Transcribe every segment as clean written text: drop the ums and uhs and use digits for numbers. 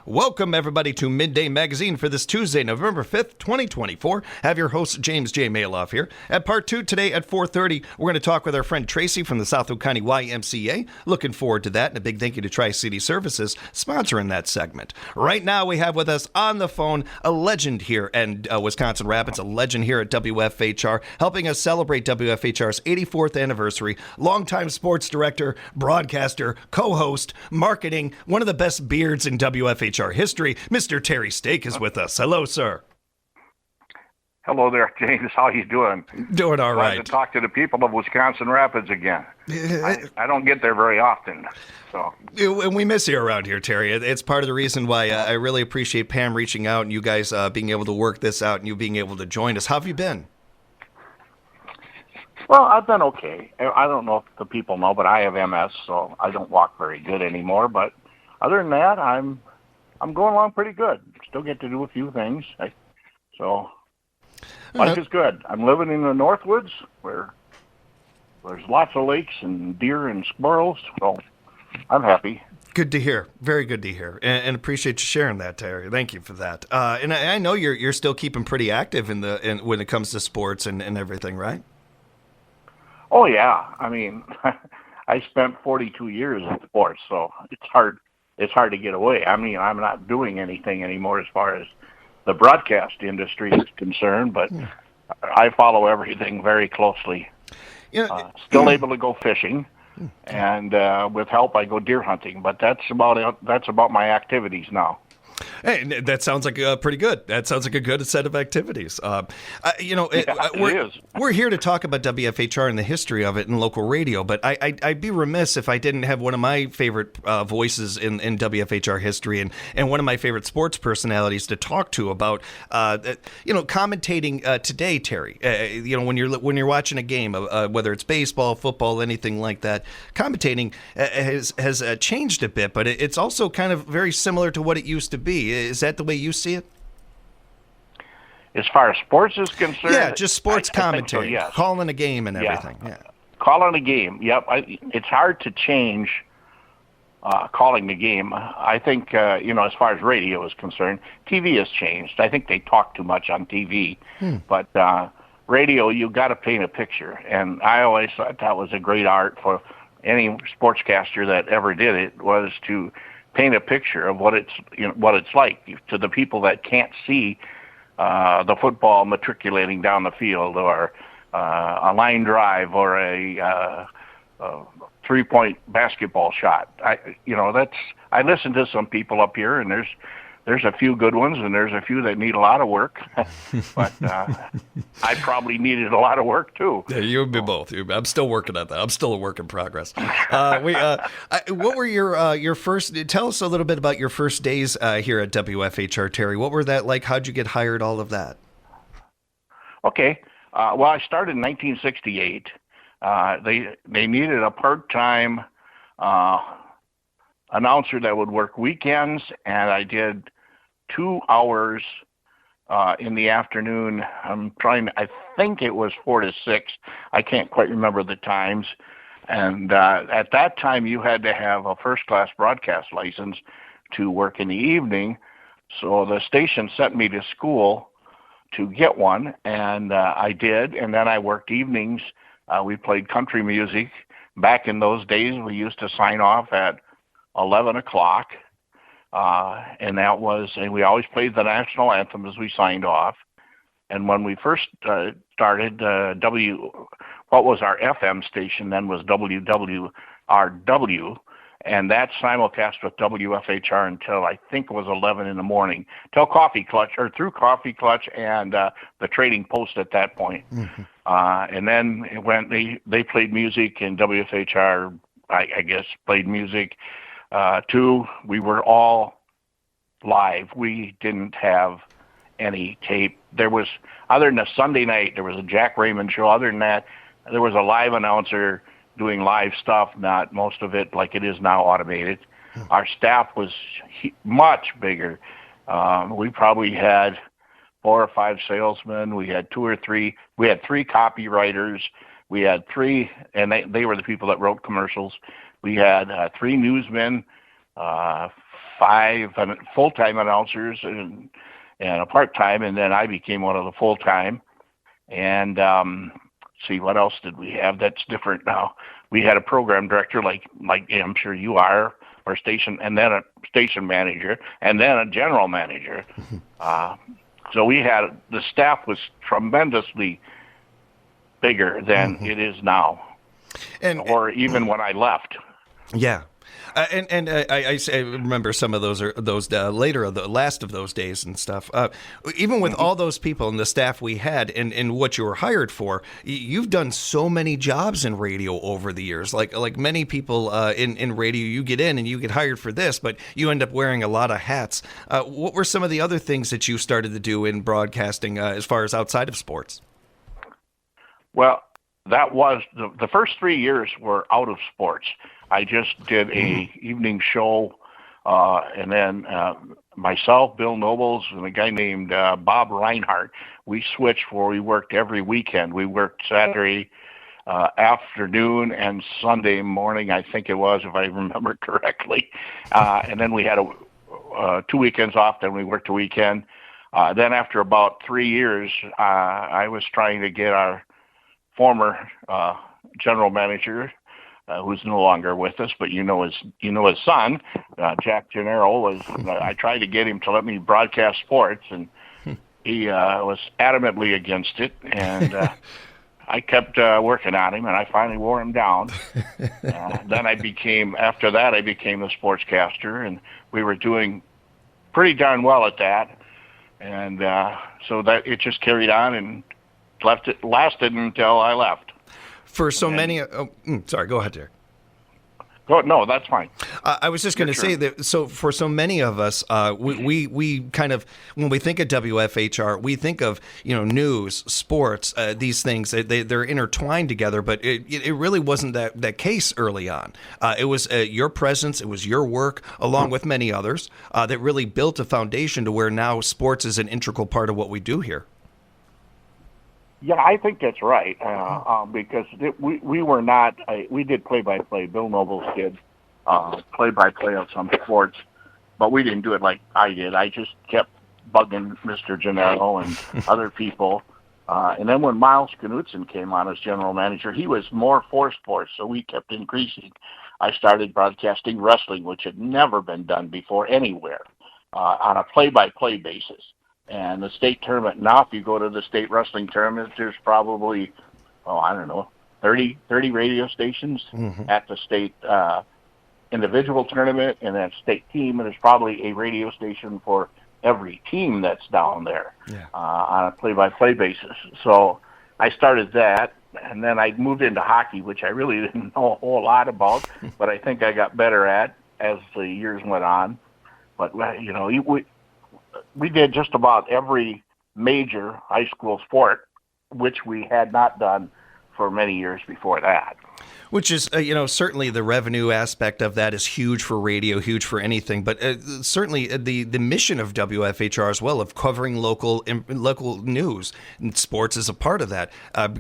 Welcome, everybody, to Midday Magazine for this Tuesday, November 5th, 2024. Have your host, James J. Malouf here. At part 2 today at 4:30, we're going to talk with our friend Tracy from the Southwood County YMCA. Looking forward to that, and a big thank you to Tri-City Services sponsoring that segment. Right now, we have with us on the phone a legend here in Wisconsin Rapids, a legend here at WFHR, helping us celebrate WFHR's 84th anniversary, longtime sports director, broadcaster, co-host, marketing, one of the best beards in WFHR history. Mr. Terry Stake is with us. Hello, sir. Hello there, James. How you doing? Doing all right. Glad to talk to the people of Wisconsin Rapids again. I don't get there very often, so. And we miss you around here, Terry. It's part of the reason why I really appreciate Pam reaching out and you guys being able to work this out and you being able to join us. How have you been? Well, I've been okay. I don't know if the people know, but I have MS, so I don't walk very good anymore. But other than that, I'm going along pretty good. Still get to do a few things. Life is good. I'm living in the Northwoods where there's lots of lakes and deer and squirrels, so I'm happy. Good to hear. Very good to hear, and appreciate you sharing that, Terry. Thank you for that. And I know you're still keeping pretty active when it comes to sports and everything, right? Oh yeah. I mean, I spent 42 years in sports, so it's hard. It's hard to get away. I mean, I'm not doing anything anymore as far as the broadcast industry is concerned, but I follow everything very closely. Still able to go fishing, and with help, I go deer hunting. But that's about it. That's about my activities now. Hey, that sounds like pretty good. That sounds like a good set of activities. We're here to talk about WFHR and the history of it in local radio, but I'd be remiss if I didn't have one of my favorite voices in WFHR history and one of my favorite sports personalities to talk to about, commentating today, Terry. When you're watching a game, whether it's baseball, football, anything like that, commentating has changed a bit, but it's also kind of very similar to what it used to be. Is that the way you see it? As far as sports is concerned? Yeah, just sports commentary, so, yes. Calling a game and everything. Yeah. Calling a game, yep. It's hard to change calling the game. I think, as far as radio is concerned, TV has changed. I think they talk too much on TV. But radio, you got to paint a picture. And I always thought that was a great art for any sportscaster that ever did it, was to paint a picture of what it's like to the people that can't see the football matriculating down the field, or a line drive, or a three-point basketball shot. I listen to some people up here, and there's a few good ones, and there's a few that need a lot of work. But I probably needed a lot of work too. Yeah, you and me both. I'm still working on that. I'm still a work in progress. What were your first? Tell us a little bit about your first days here at WFHR, Terry. What were that like? How'd you get hired? All of that. Okay. Well, I started in 1968. They needed a part-time announcer that would work weekends, and I did 2 hours in the afternoon. I think it was 4 to 6. I can't quite remember the times. And at that time, you had to have a first-class broadcast license to work in the evening. So the station sent me to school to get one, and I did. And then I worked evenings. We played country music. Back in those days, we used to sign off at 11 o'clock, and we always played the national anthem as we signed off. And when we first started, what was our FM station then was WWRW, and that simulcast with WFHR until I think it was 11 in the morning, till through Coffee Clutch and the Trading Post at that point. Mm-hmm. And then when they played music, and WFHR, I guess, played music. Too, we were all live. We didn't have any tape. There was, other than a Sunday night, there was a Jack Raymond show. Other than that, there was a live announcer doing live stuff, not most of it like it is now automated. Our staff was much bigger. We probably had 4 or 5 salesmen. We had 2 or 3. We had 3 copywriters. We had 3, and they were the people that wrote commercials. We had 3 newsmen, 5 full-time announcers and a part-time, and then I became one of the full-time. And see, what else did we have that's different now? We had a program director, like I'm sure you are, or station, and then a station manager, and then a general manager. So the staff was tremendously bigger than it is now, or even when I left. Yeah. I remember some of those later, the last of those days and stuff. Even with all those people and the staff we had and what you were hired for, you've done so many jobs in radio over the years. Like many people in radio, you get in and you get hired for this, but you end up wearing a lot of hats. What were some of the other things that you started to do in broadcasting as far as outside of sports? Well, that was the first 3 years were out of sports. I just did a evening show, and then myself, Bill Nobles, and a guy named Bob Reinhardt, we switched where we worked every weekend. We worked Saturday afternoon and Sunday morning, I think it was, if I remember correctly. And then we had 2 weekends off, then we worked a weekend. Then after about 3 years, I was trying to get our former general manager, who's no longer with us, but you know his son, Jack Gennaro, was. I tried to get him to let me broadcast sports, and he was adamantly against it. And I kept working on him, and I finally wore him down. Then after that, I became the sportscaster, and we were doing pretty darn well at that. And so that it just carried on and lasted until I left. For so many, sorry, go ahead, Derek. No, that's fine. I was just going to say that. So for so many of us, we kind of, when we think of WFHR, we think of news, sports, these things. They're intertwined together, but it really wasn't that case early on. It was your presence, it was your work, along with many others, that really built a foundation to where now sports is an integral part of what we do here. Yeah, I think that's right, because we were not, we did play-by-play. Bill Nobles did play-by-play of some sports, but we didn't do it like I did. I just kept bugging Mr. Gennaro and other people. And then when Miles Knutson came on as general manager, he was more for sports, so we kept increasing. I started broadcasting wrestling, which had never been done before anywhere, on a play-by-play basis. And the state tournament, now if you go to the state wrestling tournament, there's probably, 30 radio stations at the state individual tournament, and then state team, and there's probably a radio station for every team that's down there on a play-by-play basis. So I started that, and then I moved into hockey, which I really didn't know a whole lot about, but I think I got better at as the years went on. But, we did just about every major high school sport, which we had not done for many years before that. Which is, certainly the revenue aspect of that is huge for radio, huge for anything. But certainly the mission of WFHR as well, of covering local news and sports is a part of that.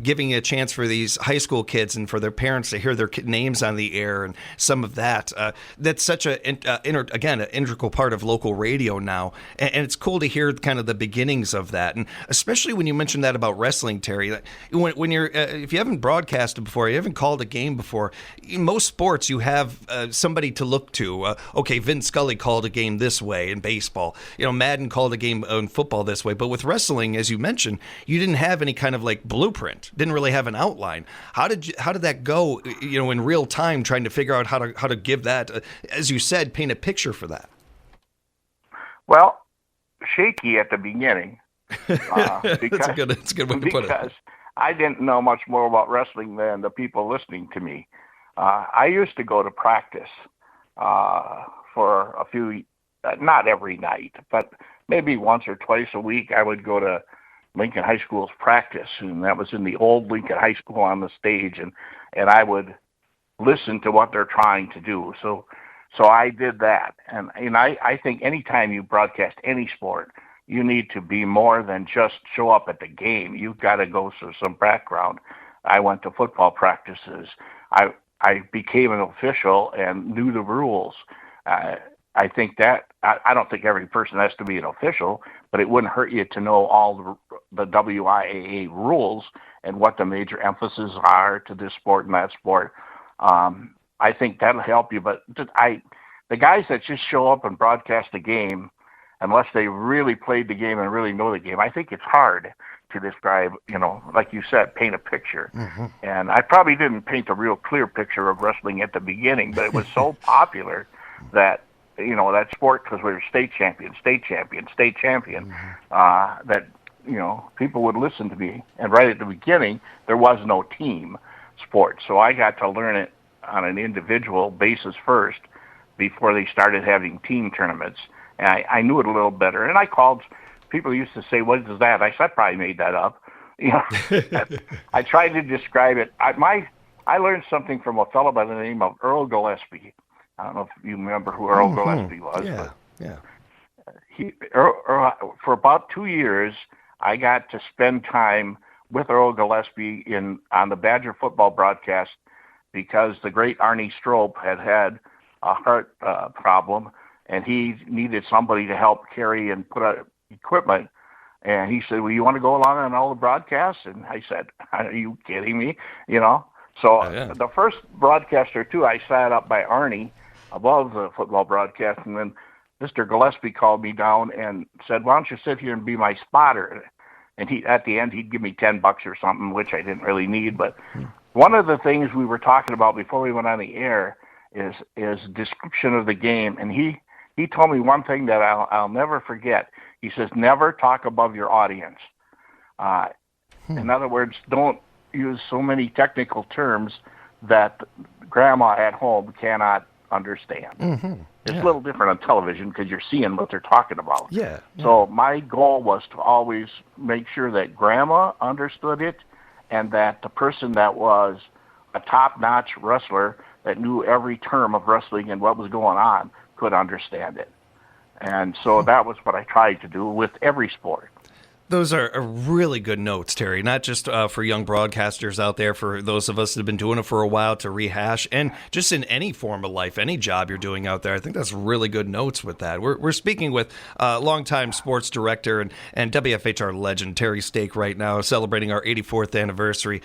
Giving a chance for these high school kids and for their parents to hear their names on the air and some of that. That's such an integral part of local radio now. And it's cool to hear kind of the beginnings of that. And especially when you mentioned that about wrestling, Terry, when you're, if you haven't broadcasted before, you haven't called a game before, in most sports you have somebody to look to. Okay, Vin Scully called a game this way in baseball. Madden called a game in football this way. But with wrestling, as you mentioned, you didn't have any kind of like blueprint. Didn't really have an outline. How did that go? In real time, trying to figure out how to give that, as you said, paint a picture for that. Well, shaky at the beginning. That's a good way to put it. Because I didn't know much more about wrestling than the people listening to me. I used to go to practice for a few, not every night, but maybe once or twice a week. I would go to Lincoln High School's practice, and that was in the old Lincoln High School on the stage, and I would listen to what they're trying to do. So I did that, and I think anytime you broadcast any sport, you need to be more than just show up at the game. You've got to go through some background. I went to football practices. I became an official and knew the rules. I think that I don't think every person has to be an official, but it wouldn't hurt you to know all the WIAA rules and what the major emphases are to this sport and that sport. I think that'll help you. But the guys that just show up and broadcast the game, unless they really played the game and really know the game, I think it's hard to describe, like you said, paint a picture. Mm-hmm. And I probably didn't paint a real clear picture of wrestling at the beginning, but it was so popular that, that sport, because we were state champion, Mm-hmm. that, people would listen to me. And right at the beginning, there was no team sport. So I got to learn it on an individual basis first before they started having team tournaments. And I knew it a little better. And I called. People used to say, "What is that?" I said, "I probably made that up." I tried to describe it. I learned something from a fellow by the name of Earl Gillespie. I don't know if you remember who Earl Gillespie was. Yeah. For about 2 years, I got to spend time with Earl Gillespie on the Badger football broadcast because the great Arnie Strope had a heart problem, and he needed somebody to help carry and put out equipment. And he said, "Well, you want to go along on all the broadcasts?" And I said, "Are you kidding me?" So the first broadcast or two, I sat up by Arnie above the football broadcast, and then Mr. Gillespie called me down and said, "Why don't you sit here and be my spotter?" And at the end, he'd give me $10 or something, which I didn't really need. But one of the things we were talking about before we went on the air is description of the game. And he told me one thing that I'll never forget. He says, "Never talk above your audience." In other words, don't use so many technical terms that grandma at home cannot understand. Mm-hmm. It's a little different on television because you're seeing what they're talking about. Yeah. So my goal was to always make sure that grandma understood it and that the person that was a top-notch wrestler that knew every term of wrestling and what was going on could understand it. And so that was what I tried to do with every sport. Those are really good notes, Terry, not just for young broadcasters out there, for those of us that have been doing it for a while to rehash, and just in any form of life, any job you're doing out there. I think that's really good notes with that. We're speaking with longtime sports director and WFHR legend, Terry Stake, right now, celebrating our 84th anniversary.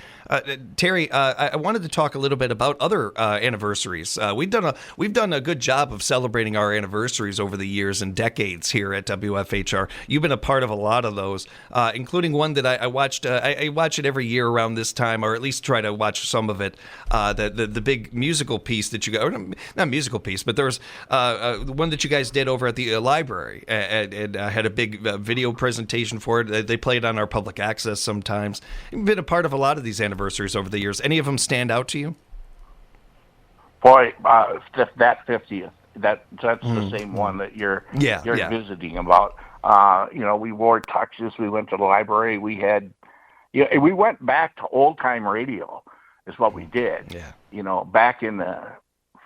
Terry, I wanted to talk a little bit about other anniversaries. We've done a good job of celebrating our anniversaries over the years and decades here at WFHR. You've been a part of a lot of those. Including one that I watched. I watch it every year around this time, or at least try to watch some of it. The big musical piece that you got, or not musical piece, but there was one that you guys did over at the library, and had a big video presentation for it. They play it on our public access sometimes. You've been a part of a lot of these anniversaries over the years. Any of them stand out to you? Boy, that 50th, that's the same one that you're visiting about. We wore tuxes. We went to the library. We went back to old time radio is what we did. Yeah. Back in the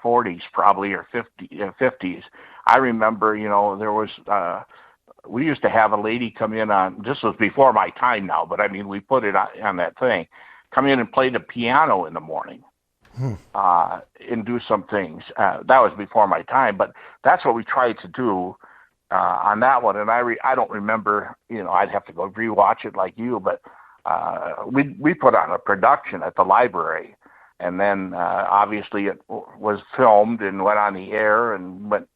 40s probably, or 50s. I remember, there was, we used to have a lady come in this was before my time now, but I mean, we put it on that thing, come in and play the piano in the morning. And do some things. That was before my time, but that's what we tried to do on that one. And I don't remember, I'd have to go rewatch it like you, but we put on a production at the library, and then obviously it was filmed and went on the air and went,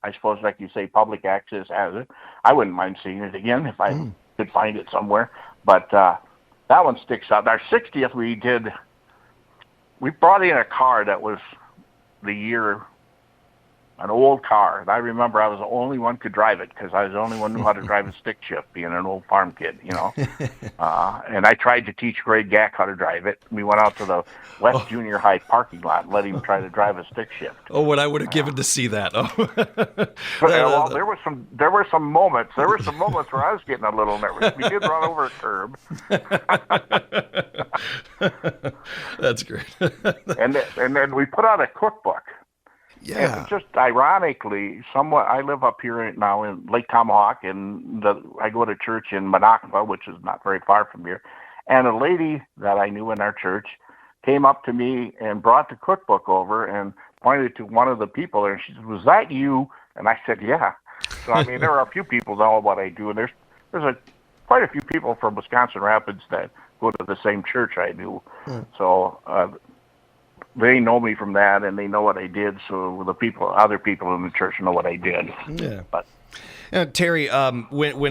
I suppose, like you say, public access has it. I wouldn't mind seeing it again if I could find it somewhere, but that one sticks out. Our 60th we brought in a car that was the year, an old car. And I remember I was the only one could drive it because I was the only one who knew how to drive a stick shift, being an old farm kid, And I tried to teach Greg Gack how to drive it. We went out to the West Junior High parking lot and let him try to drive a stick shift. Oh, what I would have given to see that. Well, there were some moments. There were some moments where I was getting a little nervous. We did run over a curb. That's great. and then we put out a cookbook. Yeah. And just ironically, somewhat, I live up here now in Lake Tomahawk, and I go to church in Minocqua, which is not very far from here. And a lady that I knew in our church came up to me and brought the cookbook over and pointed to one of the people there. And she said, "Was that you?" And I said, yeah. So, I mean, there are a few people that know what I do, and there's quite a few people from Wisconsin Rapids that go to the same church I do. So they know me from that, and they know what I did. So other people in the church know what I did. Yeah. But Terry, when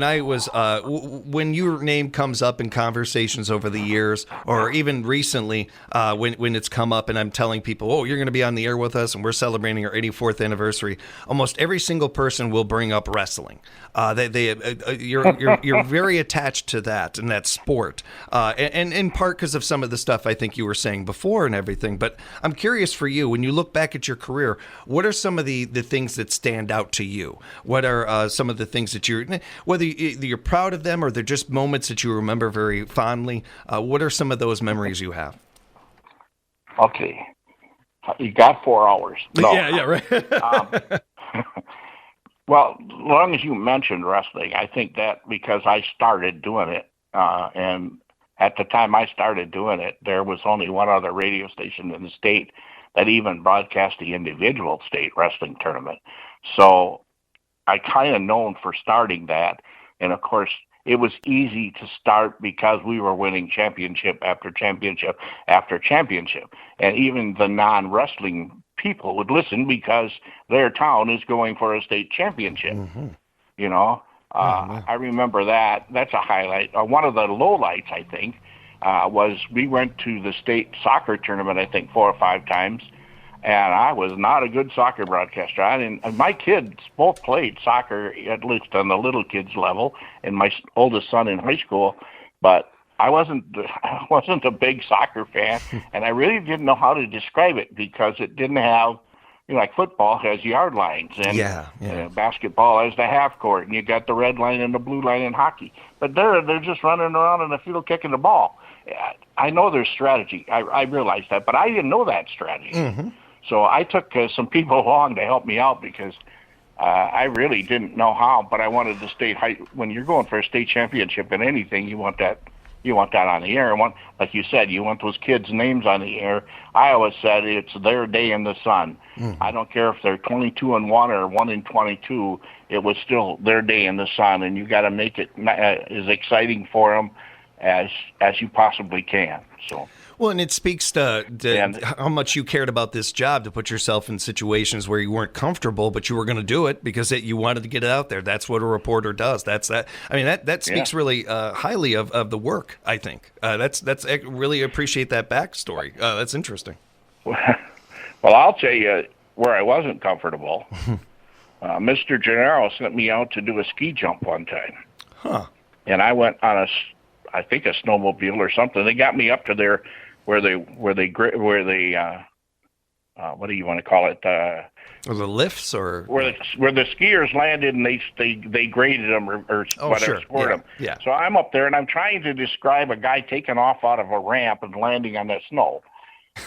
your name comes up in conversations over the years, or even recently, when it's come up, and I'm telling people, "Oh, you're going to be on the air with us, and we're celebrating our 84th anniversary," almost every single person will bring up wrestling. You're very attached to that and that sport, and in part because of some of the stuff I think you were saying before and everything. But I'm curious for you, when you look back at your career, what are some of the things that stand out to you? What are some of the things that whether you're proud of them or they're just moments that you remember very fondly? What are some of those memories you have? Okay, you got 4 hours. No. Yeah, right. Well, as long as you mentioned wrestling, I think that because I started doing it, and at the time I started doing it, there was only one other radio station in the state that even broadcast the individual state wrestling tournament. So I kind of known for starting that. And of course, it was easy to start because we were winning championship after championship after championship. And even the non-wrestling people would listen because their town is going for a state championship. Mm-hmm. You know, I remember that. That's a highlight. One of the lowlights, I think, was we went to the state soccer tournament, I think, 4 or 5 times. And I was not a good soccer broadcaster. And my kids both played soccer, at least on the little kids level, and my oldest son in high school. But I wasn't a big soccer fan, and I really didn't know how to describe it because it didn't have, like football has yard lines, and basketball has the half court, and you got the red line and the blue line in hockey. But they're just running around in the field kicking the ball. I know there's strategy. I realized that, but I didn't know that strategy. Mm-hmm. So I took some people along to help me out because I really didn't know how, but I wanted the state height. When you're going for a state championship in anything, you want that on the air. Like you said, you want those kids' names on the air. I always said it's their day in the sun. Mm-hmm. I don't care if they're 22-1 or 1-22. It was still their day in the sun, and you got to make it as exciting for them as you possibly can. So. Well, and it speaks to how much you cared about this job, to put yourself in situations where you weren't comfortable, but you were going to do it because you wanted to get it out there. That's what a reporter does. That speaks really highly of the work, I think. I really appreciate that backstory. That's interesting. Well, I'll tell you where I wasn't comfortable. Mr. Gennaro sent me out to do a ski jump one time. Huh. And I went on I think a snowmobile or something. They got me up to there where they what do you want to call it? The lifts, or where the skiers landed and they graded them or whatever, scored them. Yeah. So I'm up there and I'm trying to describe a guy taking off out of a ramp and landing on the snow,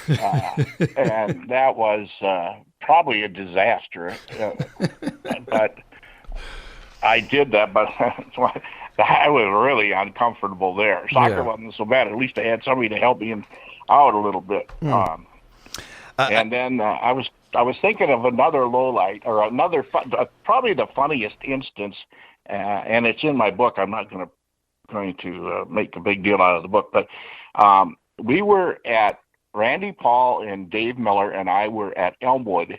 and that was probably a disaster. But I did that, but I was really uncomfortable there. Soccer wasn't so bad. At least I had somebody to help me out a little bit. And then I was thinking of another lowlight, or another probably the funniest instance, and it's in my book. I'm not going to make a big deal out of the book, but we were at Randy Paul and Dave Miller and I were at Elmwood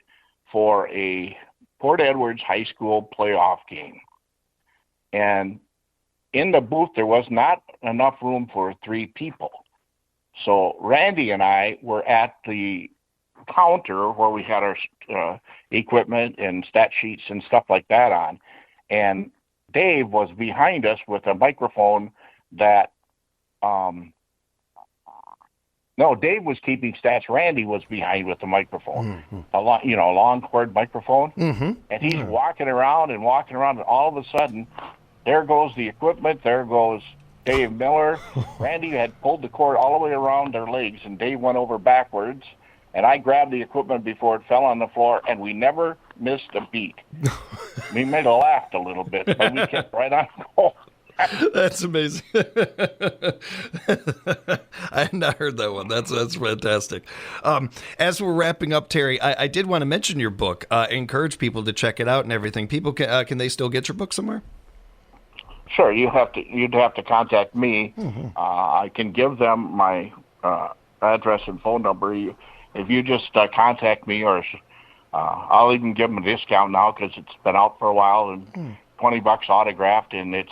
for a Port Edwards High School playoff game, and in the booth, there was not enough room for 3 people. So Randy and I were at the counter where we had our equipment and stat sheets and stuff like that on. And Dave was behind us with a microphone that, Dave was keeping stats. Randy was behind with the microphone, a long cord microphone. Mm-hmm. And he's walking around, and all of a sudden, there goes the equipment. There goes Dave Miller. Randy had pulled the cord all the way around their legs, and Dave went over backwards. And I grabbed the equipment before it fell on the floor, and we never missed a beat. We may have laughed a little bit, but we kept right on going. That's amazing. I had not heard that one. That's fantastic. As we're wrapping up, Terry, I did want to mention your book. Encourage people to check it out and everything. People can they still get your book somewhere? Sure, you'd have to contact me. I can give them my address and phone number. If you just contact me, or I'll even give them a discount now because it's been out for a while, and $20 autographed. And it's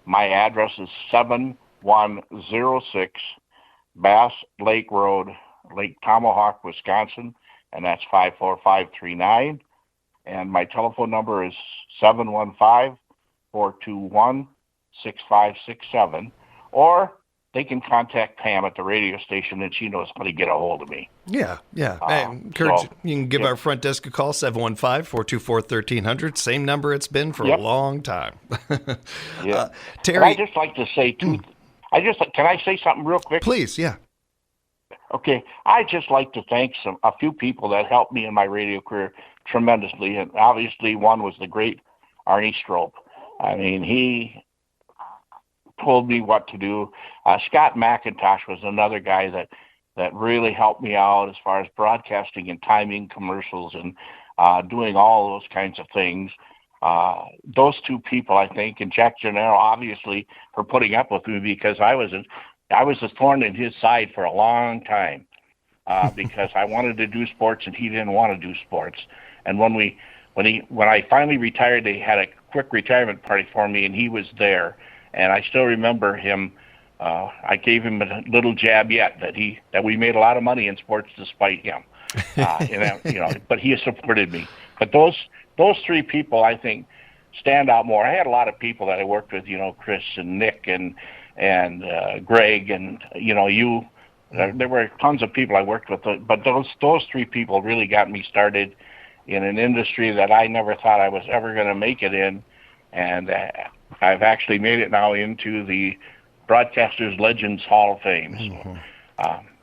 my address is 7106 Bass Lake Road, Lake Tomahawk, Wisconsin, and that's 54539. And my telephone number is 715-421-6567, or they can contact Pam at the radio station, and she knows how to get a hold of me. Yeah. You can give our front desk a call, 715-424-1300. Same number it's been for a long time. Terry, I just like to say can I say something real quick? Please, yeah. Okay, I just like to thank a few people that helped me in my radio career tremendously, and obviously one was the great Arnie Strope. I mean, he told me what to do. Scott McIntosh was another guy that really helped me out as far as broadcasting and timing commercials and doing all those kinds of things. Those two people, I think, and Jack Gennaro, obviously, for putting up with me, because I was a thorn in his side for a long time because I wanted to do sports and he didn't want to do sports. And when I finally retired, they had a quick retirement party for me, and he was there. And I still remember him. I gave him a little jab yet that we made a lot of money in sports despite him. But he supported me. But those three people, I think, stand out more. I had a lot of people that I worked with, Chris and Nick and Greg and you. There were tons of people I worked with, but those three people really got me started in an industry that I never thought I was ever going to make it in, and I've actually made it now into the Broadcasters Legends Hall of Fame. So,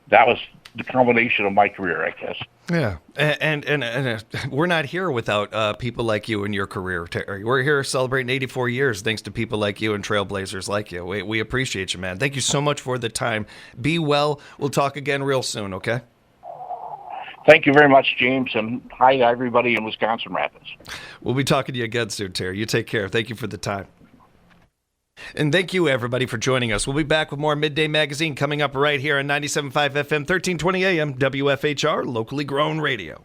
that was the culmination of my career, I guess. Yeah, and we're not here without people like you in your career, Terry. We're here celebrating 84 years thanks to people like you and trailblazers like you. We appreciate you, man. Thank you so much for the time. Be well. We'll talk again real soon, okay? Thank you very much, James, and hi to everybody in Wisconsin Rapids. We'll be talking to you again soon, Terry. You take care. Thank you for the time. And thank you, everybody, for joining us. We'll be back with more Midday Magazine coming up right here on 97.5 FM, 1320 AM, WFHR, locally grown radio.